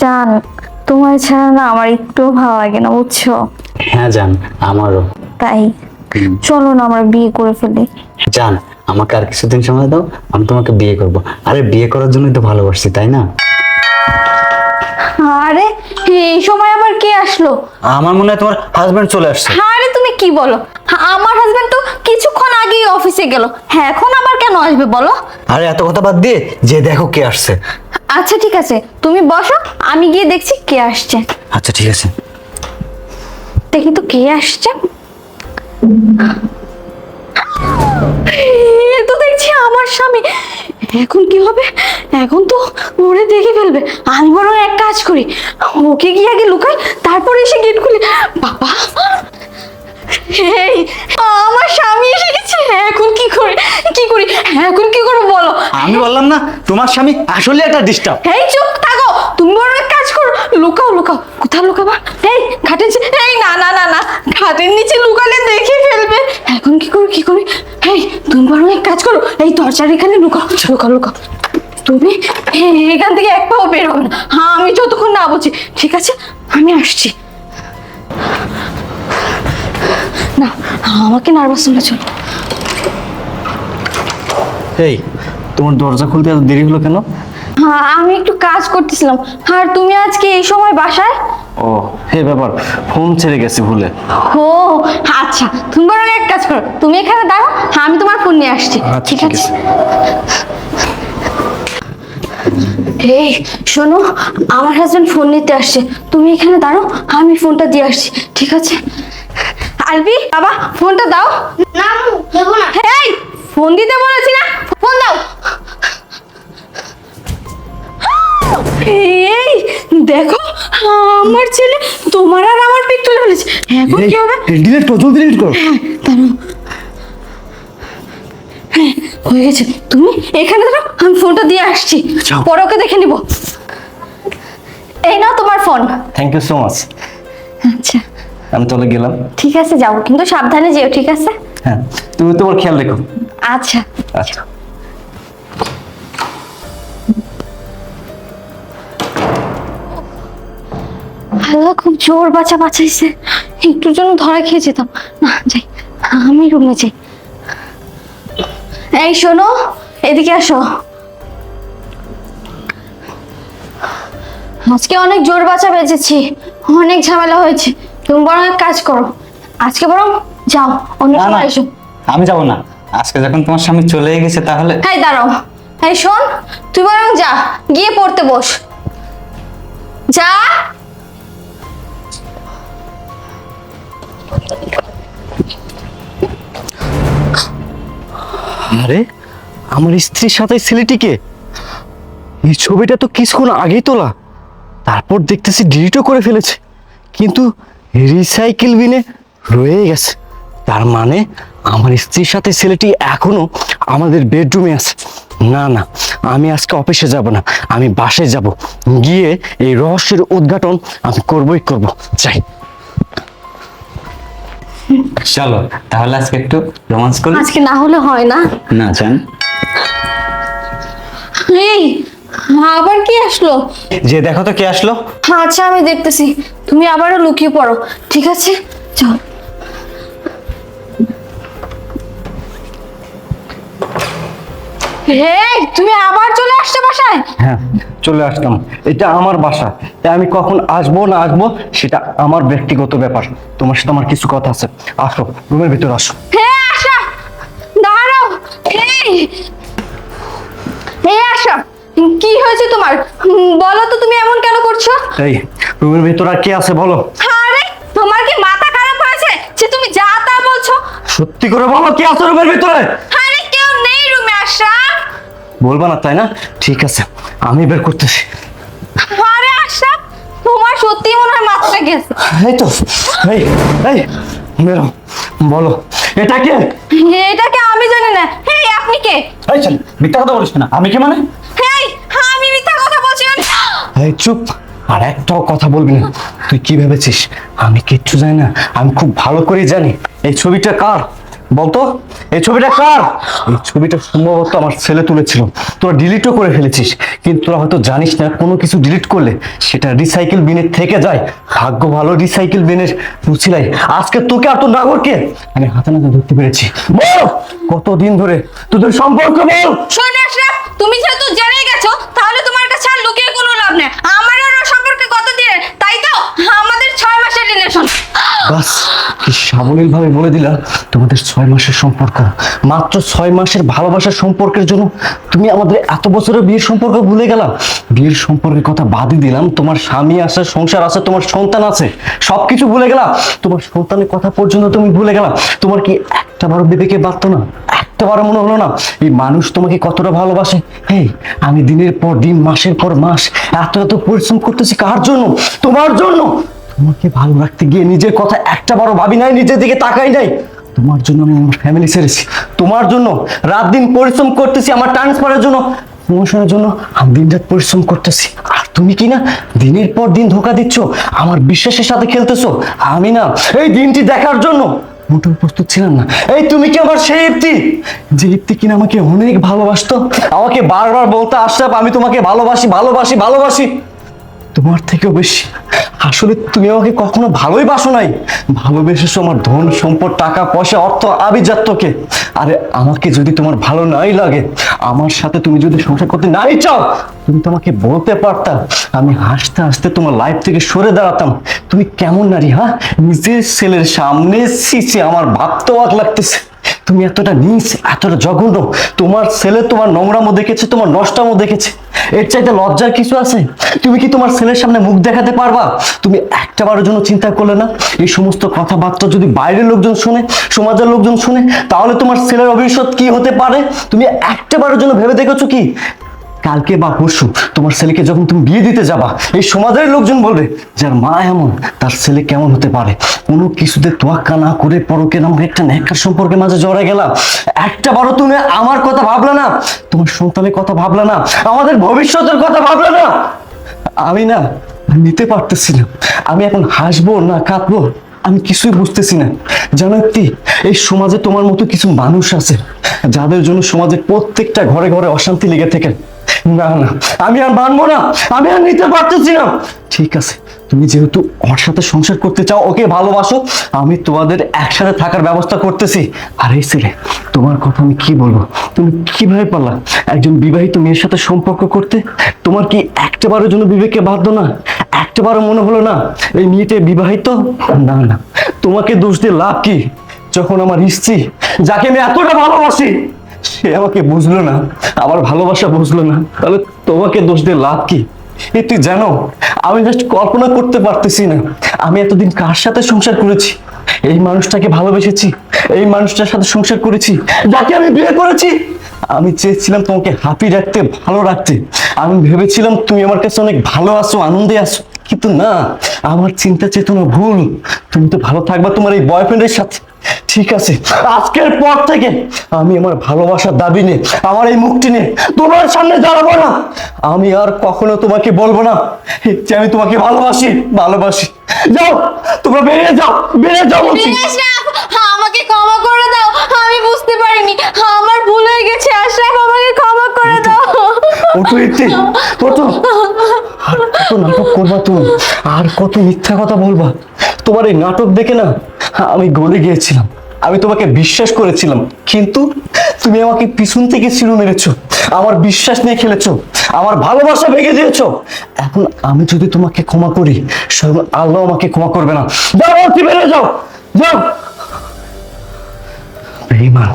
জান, তোমার ছাড়া না আমার একটু ভালো লাগে না, বুঝছো? হ্যাঁ জান, আমারও। তাই চলো না আমরা বিয়ে করে ফেলি। জান, আমাকে আর কিছুদিন সময় দাও, আমি তোমাকে বিয়ে করব। আরে বিয়ে করার জন্যই তো ভালোবাসছি, তাই না? আরে এই সময় আবার কে আসলো? আমার মনে হয় তোমার হাজবেন্ড চলে আসছে। আরে তুমি কি বলো? আমার হাজবেন্ড তো কিছুক্ষণ আগেই অফিসে গেল। হ্যাঁ, এখন আবার কেন আসবে বলো? আরে এত কথা বাদ দিয়ে যে দেখো কে আসছে। আচ্ছা ঠিক আছে, তুমি বসো, আমি গিয়ে দেখছি কে আসছে। আচ্ছা ঠিক আছে। দেখি তো কে আসছে। এ তো দেখছি আমার স্বামী। এখন কি হবে? এখন তো ওরে দেখে ফেলবে। আমি বরং এক কাজ করি, ওকে গিয়ে আগে লুকাই, তারপরে এসে গেট খুলি। বাবা, এই আমার স্বামী এসে গেছে। এখন কি করি এখন কি করে বলো? আমি বললাম না তোমার স্বামী আসলে একটা ডিস্টার্ব। এই চুপ থাকো, তুমি বরং এক কাজ করো, লুকাও। কোথায় লুকাবা? এই খাটের নিচে। এই না না না না, খাটের নিচে লুকালে দেখে ফেলবে। এখন কি করি? এই তুমি বরং এক কাজ করো, এই দরজার এখানে লুকাও। তুমি এখান থেকে এক পাও বের হবে না। হ্যাঁ, আমি যতক্ষণ না বলছি। ঠিক আছে, আমি আসছি। না, আমাকে নার্ভাস হলে চলো। এই তোমার দরজা খুলতে এত দেরি হলো কেন? হ্যাঁ, আমি একটু কাজ করতেছিলাম। আর তুমি আজকে এই সময় বাসায়? ও হে ব্যাপার, ফোন ছেড়ে গেছে ভুলে। ও আচ্ছা, তুমি বরং এক কাজ করো, তুমি এখানে দাঁড়াও, আমি তোমার ফোন নিয়ে আসছি। আচ্ছা, ঠিক ঠিক আছে। আছে। এই শোনো, আমার হাজবেন্ড ফোন নিতে আসছে, তুমি এখানে দাঁড়াও, আমি ফোনটা দিয়ে আসছি। ঠিক আছে? আলবি বাবা, ফোনটা দাও। না দেবো না। এই ফোন দিতে বলেছি না, ফোন দাও। এই দেখো, আমার ছেলে তোমার আর আমার পিক তুলে ফেলেছে। এখন কি হবে? ডিলিট করো, জলদি ডিলিট করো। দাঁড়াও। হ্যাঁ, হয়ে গেছে। তুমি এখানে দাঁড়াও, আমি ফোনটা দিয়ে আসছি, যাও। পরে ওকে দেখে নিব। এই নাও তোমার ফোন। Thank you so much. আচ্ছা আমি তাহলে গেলাম। ঠিক আছে, যাও কিন্তু সাবধানে যেও। ঠিক আছে? হ্যাঁ, তুমি তোমার খেয়াল রেখো। আচ্ছা। আচ্ছা। আল্লাহ, খুব জোর বাঁচাইছে। একটুর জন্য ধরা খেয়ে যেতাম না। যাই, আমি রুমে যাই। এই শোনো, এদিকে আসো। আজকে অনেক জোর বাঁচা বেঁচেছি, অনেক ঝামেলা হয়েছে। তুমি বরং এক কাজ করো, আজকে বরং যাও, অন্য না না, সময় এসো। আমি যাব না। আজকে যখন তোমার স্বামী চলে গেছে তাহলে। এই দাঁড়াও, এই শোন, তুই বরং যা, গিয়ে পড়তে বস। যা। আরে আমার স্ত্রীর সাথে ছেলেটিকে, এই ছবিটা তো কিছুক্ষণ আগেই তোলা, তারপর দেখতেছি ডিলিটও করে ফেলেছে, কিন্তু রিসাইকেল বিনে রয়ে গেছে। তার মানে আমার স্ত্রীর সাথে ছেলেটি এখনো আমাদের বেডরুমে আছে। না না, আমি আজকে অফিসে যাব না, আমি বাসায় যাব, গিয়ে এই রহস্যের উদ্ঘাটন আমি করবই করব। যাই। চলো তাহলে আজকে একটু রোমান্স করি। আজকে না হলে হয় না। না জান, এই আবার কি আসলো? যে দেখো তো কে আসলো। আচ্ছা আমি দেখতেছি, তুমি আবারও লুকিয়ে পড়ো। ঠিক আছে, চল। এই তুমি আবার চলে আসছো বাসায়? হ্যাঁ, চলে আসলাম। এটা আমার বাসা, তাই আমি কখন আসবো না আসবো সেটা আমার ব্যক্তিগত ব্যাপার। তোমার সাথে আমার কিছু কথা আছে। আসো, রুমের ভিতর আসো। হ্যাঁ আশা, দাঁড়াও। এই আশা, কি হয়েছে তোমার? বলো তো, তুমি এমন কেন করছো? এই রুমের ভিতর আর কে আছে বলো। আরে তোমার কি মাথা খারাপ হয়েছে যে তুমি যা তা বলছো? সত্যি করে বলো, কে আছে রুমের ভিতরে? আরে কেউ নেই রুমে আশা। বলবা না তাই না? ঠিক আছে, আমি বের করতেছি। আরে আশা, তোমার সত্যি মনে হয় মাথাটা গেছে। এই তো, এই এই বেরো, বলো এটা কে? এটাকে আমি জানি না। এই আপনি কে? এই চল, মিথ্যা কথা বলিস না। আমি কে মানে? এই আমি মিথ্যা কথা বলছি না। এই চুপ, আর একটাও কথা বলবি না। তুই কি ভেবেছিস আমি কিচ্ছু জানি না? আমি খুব ভালো করে জানি এই ছবিটা কার। বলতো এই ছবিটা কার? এই ছবিটা সম্ভবত আমার ছেলে তুলেছিল, তোরা ডিলিটও করে ফেলেছিস, কিন্তু তোরা হয়তো জানিস না কোনো কিছু ডিলিট করলে সেটা রিসাইকেল বিনের থেকে যায়। ভাগ্য ভালো রিসাইকেল বিনের রুচিলাই আজকে তোকে আর তোর নাগরকে আমি হাতে নাতে ধরতে পেরেছি। বল কতদিন ধরে তোদের সম্পর্ক বল। শোনো আশরাফ, তুমি যেহেতু জেনে গেছো তাহলে তোমার কাছে আর লুকিয়ে কোনো লাভ নেই। আমার আর ওর সম্পর্কে কত দিনের, তাই তো আমাদের 6 মাসের রিলেশন। বাস কি সাবলীল ভাবে বলে দিলা তোমাদের 6 মাসের সম্পর্ক। মাত্র 6 মাসের ভালোবাসার সম্পর্কের জন্য তুমি আমাদের এত বছরের বিয়ের সম্পর্ক ভুলে গেলাম। বিয়ের সম্পর্কের কথা বাদই দিলাম, তোমার স্বামী আছে, সংসার আছে, তোমার সন্তান আছে, সবকিছু ভুলে গেলাম। তোমার সন্তানের কথা পর্যন্ত তুমি ভুলে গেলাম। তোমার কি একটা বারো বিবেকে বাঁধতো না? একটা বারো মনে হলো না এই মানুষ তোমাকে কতটা ভালোবাসে? হেই, আমি দিনের পর দিন মাসের পর মাস এত এত পরিশ্রম করতেছি কার জন্য? তোমার জন্য। তোমাকে ভালো রাখতে গিয়ে নিজের কথা একটা বারো ভাবি নাই, নিজের দিকে তাকাই নাই। তোমার জন্য আমি আমার ফ্যামিলি ছেড়েছি, তোমার জন্য রাত দিন পরিশ্রম করতেছি, আমার ট্রান্সফারের জন্য, প্রমোশনের জন্য আমি দিন রাত পরিশ্রম করতেছি। আর তুমি কি না দিনের পর দিন ধোঁকা দিচ্ছ, আমার বিশ্বাসের সাথে খেলতেছো। আমি না এই দিনটি দেখার জন্য মোটেও প্রস্তুত ছিলাম না। এই তুমি কি আমার সেই ইপ্তি, যে ইপ্তি কিনা আমাকে অনেক ভালোবাসতো, আমাকে বারবার বলতে আশরাফ আমি তোমাকে ভালোবাসি ভালোবাসি ভালোবাসি। তোমার থেকেও বেশি আসলে তুমি আমাকে কখনো ভালোই বাসো নাই, ভালোবেসেছো আমার ধন সম্পদ টাকা পয়সা অর্থ আভিজাত্যকে। আরে আমাকে যদি তোমার ভালো নাই লাগে, আমার সাথে তুমি যদি সংসার করতে নাই চাও, তুমি তো আমাকে বলতে পারতা, আমি হাসতে হাসতে তোমার লাইফ থেকে সরে দাঁড়াতাম। তুমি কেমন নারী, হ্যাঁ? নিজের ছেলের সামনে সিসি আমার ভাবতেও অবাক লাগতেছে। তুমি এতটা নিচ, এতটা জঘন্য। তোমার ছেলে তোমার নোংরামও দেখেছে, তোমার নষ্টামও দেখেছে, এর চাইতে লজ্জার কিছু আছে? তুমি কি তোমার ছেলের সামনে মুখ দেখাতে পারবা? তুমি একটাবারের জন্য চিন্তা করলে না এই সমস্ত কথাবার্তা যদি বাইরের লোকজন শুনে, সমাজের লোকজন শুনে, তাহলে তোমার ছেলের ভবিষ্যৎ কি হতে পারে? তুমি একটাবারের জন্য ভেবে দেখেছো কি কালকে বা পরশু তোমার ছেলেকে যখন তুমি বিয়ে দিতে যাবা, এই সমাজের লোকজন বলবে যার মা এমন তার ছেলে কেমন হতে পারে? কোনো কিছুতে তোয়াক্কা না করে পরকে নামে একটা নেককার সম্পর্কের মাঝে জড়ে গেলা। একটা বারো তুমি আমার কথা ভাবলে না, তোমার সন্তানের কথা ভাবলে না, আমাদের ভবিষ্যতের কথা ভাবলে না। আমি না নিতে পারতেছি না, আমি এখন হাসবো না কাঁদবো আমি কিছুই বুঝতেছি না। জানো কি, এই সমাজে তোমার মতো কিছু মানুষ আছে যাদের জন্য সমাজের প্রত্যেকটা ঘরে ঘরে অশান্তি লেগে থাকে। না না, আমি আর মানবো না, আমি আর নিতে পারতেছি না। ঠিক আছে, তুমি যেহেতু ওর সাথে সংসার করতে চাও, ওকে ভালোবাসো, আমি তোমাদের একসাথে থাকার ব্যবস্থা করতেছি। আর এই ছেলে, তোমার কথা আমি কি বলবো? তুমি কিভাবে পারলা একজন বিবাহিত মেয়ের সাথে সম্পর্ক করতে? তোমার কি একটাবারের জন্য বিবেকে বাধ্য না? একটাবারও মনে হলো না এই মেয়েটা বিবাহিত? না না, তোমাকে দোষ দিয়ে লাভ কি? যখন আমার স্ত্রী, যাকে আমি এতটা ভালোবাসি, সে আমাকে বুঝলো না, আমার ভালোবাসা বুঝলো না, তাহলে তোমাকে দোষ দিয়ে লাভ কি? এই তুই জানো, আমি জাস্ট কল্পনা করতে পারতেছি না আমি এতদিন কার সাথে সংসার করেছি। এই মানুষটাকে ভালোবেসেছি, এই মানুষটার সাথে সংসার করেছি, যাকে আমি বিয়ে করেছি। আমি চেয়েছিলাম তোমাকে হ্যাপি রাখতে, ভালো রাখতে। আমি ভেবেছিলাম তুমি আমার কাছে অনেক ভালো আছো, আনন্দে আছো, কিন্তু না, আমার চিন্তা চেতনা ভুল। তুমি তো ভালো থাকবা তোমার এই বয়ফ্রেন্ডের সাথে। ঠিক আছে, আজকের পর থেকে আমি আমার ভালোবাসার দাবি নিয়ে, আমার এই মুখটি নিয়ে তোমার সামনে দাঁড়াবো না। আমি আর কখনো তোমাকে বলবো না যে আমি তোমাকে ভালোবাসি ভালোবাসি। যাও, তোমরা বেরিয়ে যাও, বেরিয়ে যাও বলছি। আশরাফ, আমাকে ক্ষমা করে দাও, আমি বুঝতে পারিনি, আমার ভুল হয়ে গেছে। আশরাফ, আমাকে ক্ষমা করে দাও। ওঠো ইতি, ওঠো। আর কত নাটক করবা তুমি, আর কত মিথ্যা কথা বলবা? তোমার এই নাটক দেখে না আমি গলে গিয়েছিলাম, আমি তোমাকে বিশ্বাস করেছিলাম, কিন্তু তুমি আমাকে পিছন থেকে ছিঁড়ে মেরেছো, আমার বিশ্বাস নিয়ে খেলেছো, আমার ভালোবাসা ভেঙে দিয়েছো। এখন আমি যদি তোমাকে ক্ষমা করি, স্বয়ং আল্লাহ আমাকে ক্ষমা করবে না। যাও, বেরিয়ে যাও, যাও। বেঈমান।